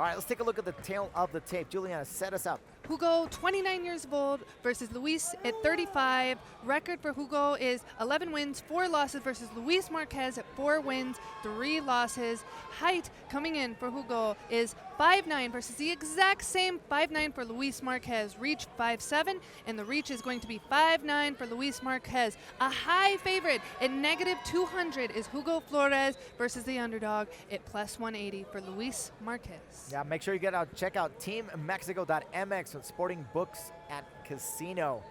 All right, let's take a look at the tail of the tape. Juliana, set us up. Hugo, 29 years old, versus Luis at 35. Record for Hugo is 11 wins, 4 losses versus Luis Marquez at 4 wins, 3 losses. Height coming in for Hugo is 5'9" versus the exact same 5'9" for Luis Marquez. Reach 5'7", and the reach is going to be 5'9" for Luis Marquez. A high favorite at -200 is Hugo Flores versus the underdog at +180 for Luis Marquez. Yeah, make sure you check out teammexico.mx with sporting books at casino.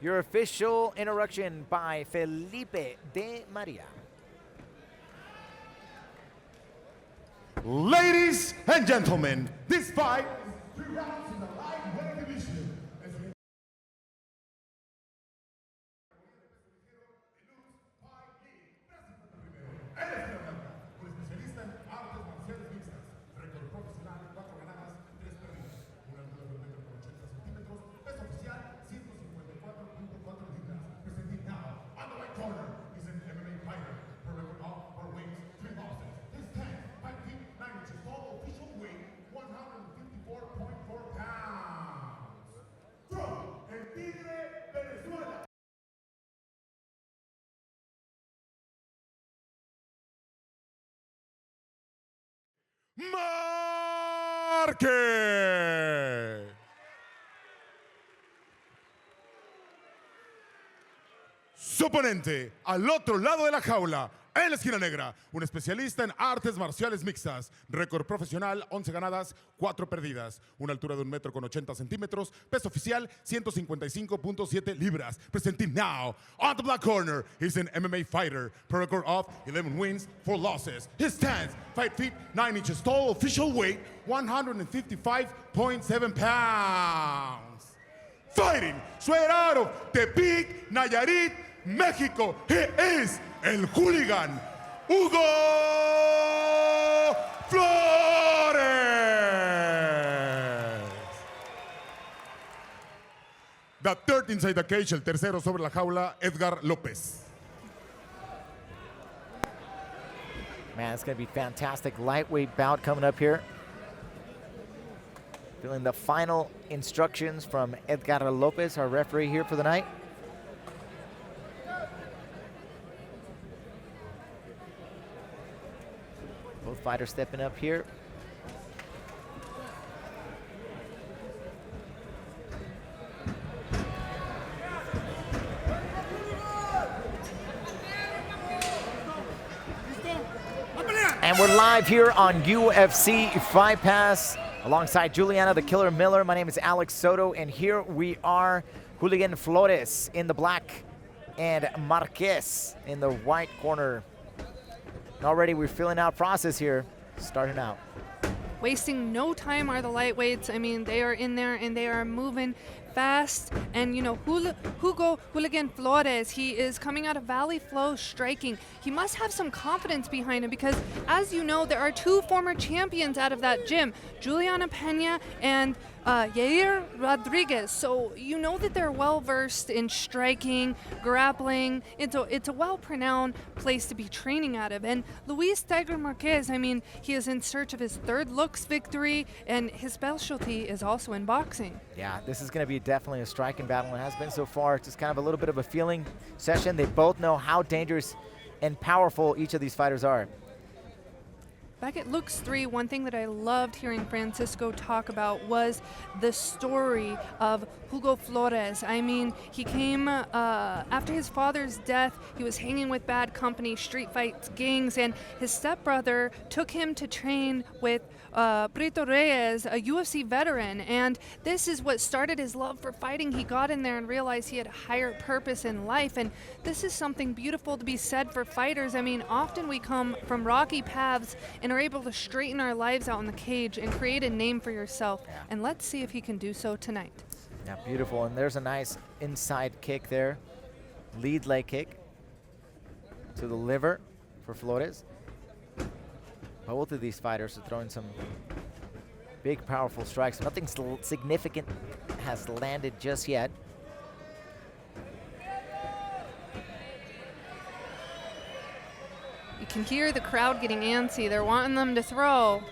Your official introduction by Felipe de Maria. Ladies and gentlemen, this fight is 3 rounds in the lightweight division. LUX Fight League. Él es un especialista en artes marciales mixtas, récord profesional, 4 ganadas, 3 perdidas, una altura de 1,80 centímetros, peso oficial 154.4 libras. Presenting now on the right corner is an MMA fighter, per record of 4 wins, 3 losses. His 5 feet 9 inches tall, official weight 154.4 pounds. From el Tigre, Venezuela. Márquez. Su oponente, al otro lado de la jaula, en la esquina negra, un especialista en artes marciales mixtas, récord profesional, 11 ganadas, 4 perdidas, una altura de 1,80 metros, peso oficial 155.7 libras. Presenting now, on the black corner, he's an MMA fighter, per record of 11 wins, 4 losses. His stance, 5 feet 9 inches tall, official weight 155.7 pounds. Fighting straight out of Tepic, Nayarit, México, he is el Hooligan, Hugo Flores. The third inside the cage, el tercero sobre la jaula, Edgar López. Man, it's going to be fantastic lightweight bout coming up here. Feeling the final instructions from Edgar López, our referee here for the night. Both fighters stepping up here. And we're live here on UFC Fight Pass alongside Juliana the Killer Miller. My name is Alex Soto, and here we are, Hooligan Flores in the black and Marquez in the white corner. And already we're filling out process here, starting out. Wasting no time are the lightweights. I mean, they are in there and they are moving fast. And, you know, Hugo Hooligan Flores, he is coming out of Valley Flow striking. He must have some confidence behind him because, as you know, there are 2 former champions out of that gym, Juliana Pena and Yair Rodriguez. So you know that they're well-versed in striking, grappling. It's a well-renowned place to be training out of. And Luis Tigre Marquez, I mean, he is in search of his 3rd LUX victory, and his specialty is also in boxing. Yeah, this is going to be definitely a striking battle. It has been so far. It's just kind of a little bit of a feeling session. They both know how dangerous and powerful each of these fighters are. Back at LUX 3, one thing that I loved hearing Francisco talk about was the story of Hugo Flores. I mean, he came after his father's death. He was hanging with bad company, street fights, gangs, and his stepbrother took him to train with Brito Reyes, a UFC veteran, and this is what started his love for fighting. He got in there and realized he had a higher purpose in life, and this is something beautiful to be said for fighters. I mean, often we come from rocky paths and are able to straighten our lives out in the cage and create a name for yourself, and let's see if he can do so tonight. Yeah, beautiful, and there's a nice inside kick there. Lead leg kick to the liver for Flores. Both of these fighters are throwing some big, powerful strikes. Nothing significant has landed just yet. You can hear the crowd getting antsy. They're wanting them to throw.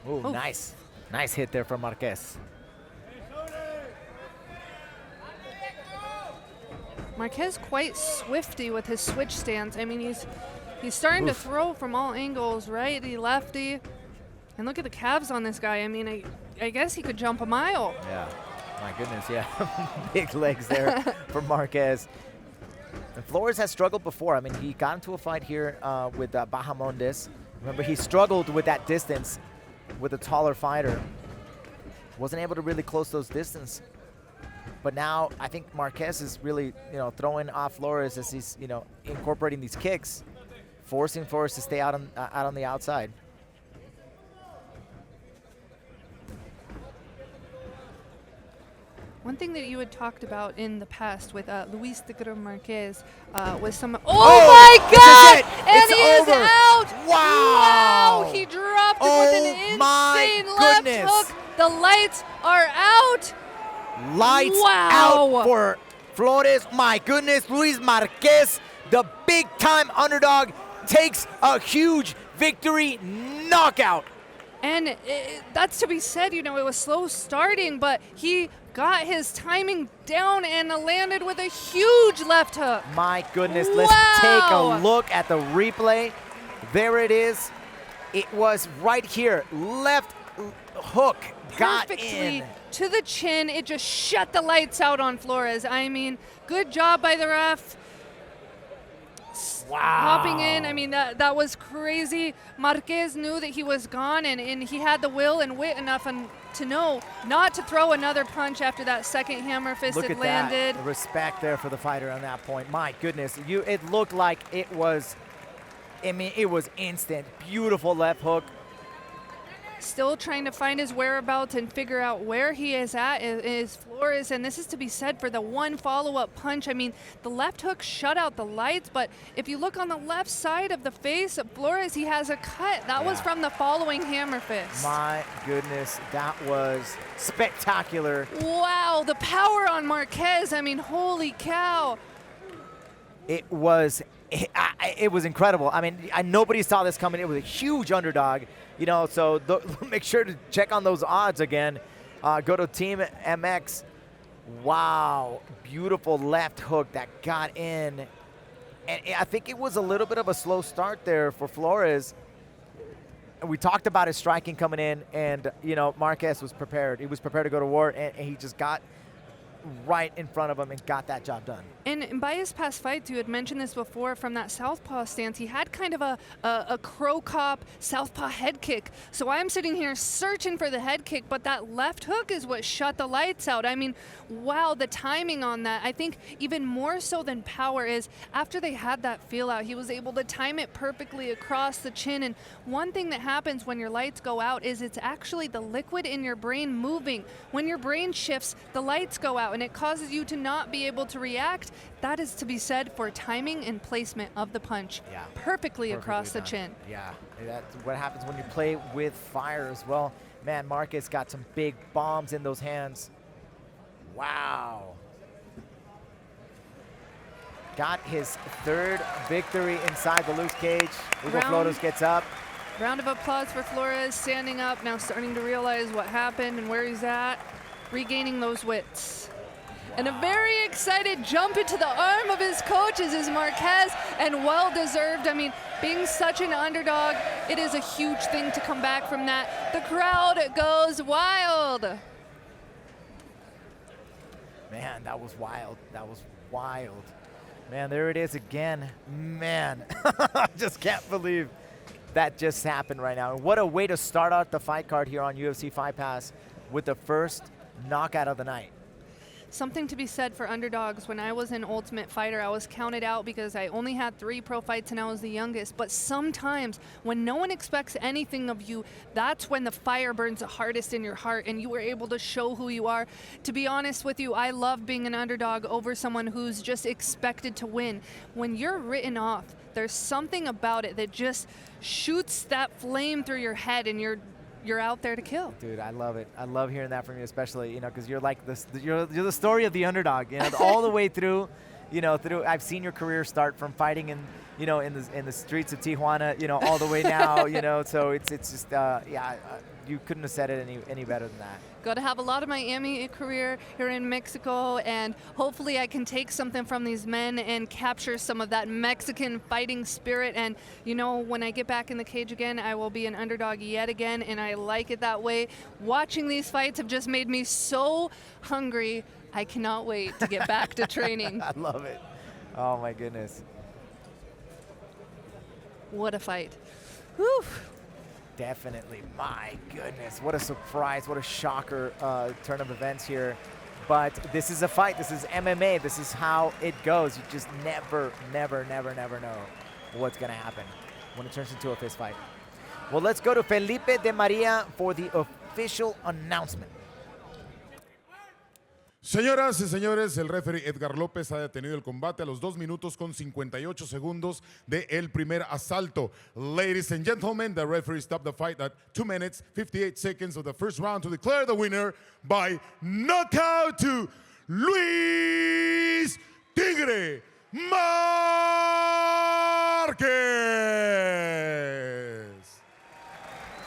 Ooh, Oof. nice. Nice hit there from Marquez. Marquez quite swifty with his switch stance. I mean, he's starting to throw from all angles, righty, lefty. And look at the calves on this guy. I mean, I guess he could jump a mile. Yeah. My goodness, yeah. Big legs there for Marquez. And Flores has struggled before. I mean, he got into a fight here with Bahamondes. Remember, he struggled with that distance with a taller fighter. Wasn't able to really close those distance. But now I think Marquez is really, throwing off Flores as he's, incorporating these kicks, forcing Flores to stay out on the outside. One thing that you had talked about in the past with Luis Tigre Marquez was some. Oh, my God! And It's he is over. out! Wow! He dropped it Oh, with an my insane left goodness. hook. The lights are out. Lights Wow. out for Flores. My goodness, Luis Marquez, the big-time underdog, takes a huge victory knockout. And that's to be said, it was slow starting, but he got his timing down and landed with a huge left hook. My goodness, let's take a look at the replay. There it is. It was right here. Left hook got Perfectly in. to the chin. It just shut the lights out on Flores. I mean, good job by the ref. Wow. Hopping in, I mean, that was crazy. Marquez knew that he was gone, and he had the will and wit enough to know not to throw another punch after that second hammer fist Look had at landed. that. The respect there for the fighter on that point. My goodness, it looked like it was, it was instant. Beautiful left hook. Still trying to find his whereabouts and figure out where he is at is Flores, and this is to be said for the one follow-up punch. I mean, the left hook shut out the lights, but if you look on the left side of the face of Flores, he has a cut. That was from the following hammer fist. My goodness, that was spectacular. Wow, the power on Marquez. I mean, holy cow. It was incredible. I mean, nobody saw this coming. It was a huge underdog. So make sure to check on those odds again. Go to Team MX. Wow, beautiful left hook that got in. And I think it was a little bit of a slow start there for Flores. And we talked about his striking coming in, and, Marquez was prepared. He was prepared to go to war, and he just got right in front of him and got that job done. And by his past fights, you had mentioned this before, from that southpaw stance, he had kind of a crow cop southpaw head kick. So I'm sitting here searching for the head kick, but that left hook is what shut the lights out. I mean, wow, the timing on that. I think even more so than power is after they had that feel out, he was able to time it perfectly across the chin. And one thing that happens when your lights go out is it's actually the liquid in your brain moving. When your brain shifts, the lights go out, and it causes you to not be able to react. That is to be said for timing and placement of the punch. Yeah. Perfectly across the done. chin. Yeah, that's what happens when you play with fire as well. Man, Marquez got some big bombs in those hands. Wow. Got his third victory inside the LUX cage. Hugo Flores gets up. Round of applause for Flores, standing up, now starting to realize what happened and where he's at, regaining those wits. And a very excited jump into the arm of his coaches is Marquez, and well-deserved. I mean, being such an underdog, it is a huge thing to come back from that. The crowd goes wild. Man, that was wild. That was wild. Man, there it is again. Man, I just can't believe that just happened right now. And what a way to start out the fight card here on UFC Fight Pass with the first knockout of the night. Something to be said for underdogs. When I was an Ultimate Fighter, I was counted out because I only had 3 pro fights and I was the youngest. But sometimes when no one expects anything of you, that's when the fire burns the hardest in your heart and you were able to show who you are. To be honest with you, I love being an underdog over someone who's just expected to win. When you're written off, there's something about it that just shoots that flame through your head and you're out there to kill. Dude, I love it. I love hearing that from you, especially, because you're like this. You're the story of the underdog, all the way through. you know, I've seen your career start from fighting in, you know, in the streets of Tijuana, you know, all the way now, you know. So it's just, yeah, you couldn't have said it any better than that. Got to have a lot of Miami career here in Mexico, and hopefully I can take something from these men and capture some of that Mexican fighting spirit. And you know, when I get back in the cage again, I will be an underdog yet again, and I like it that way. Watching these fights have just made me so hungry. I cannot wait to get back to training. I love it. Oh my goodness. What a fight. Whew. Definitely. My goodness. What a surprise. What a shocker turn of events here. But this is a fight. This is MMA. This is how it goes. You just never know what's going to happen when it turns into a fist fight. Well, let's go to Felipe de Maria for the official announcement. Señoras y señores, el referee Edgar López ha detenido el combate a los 2 minutos con 58 segundos de el primer asalto. Ladies and gentlemen, the referee stopped the fight at 2 minutes, 58 seconds of the first round to declare the winner by knockout to Luis Tigre Márquez.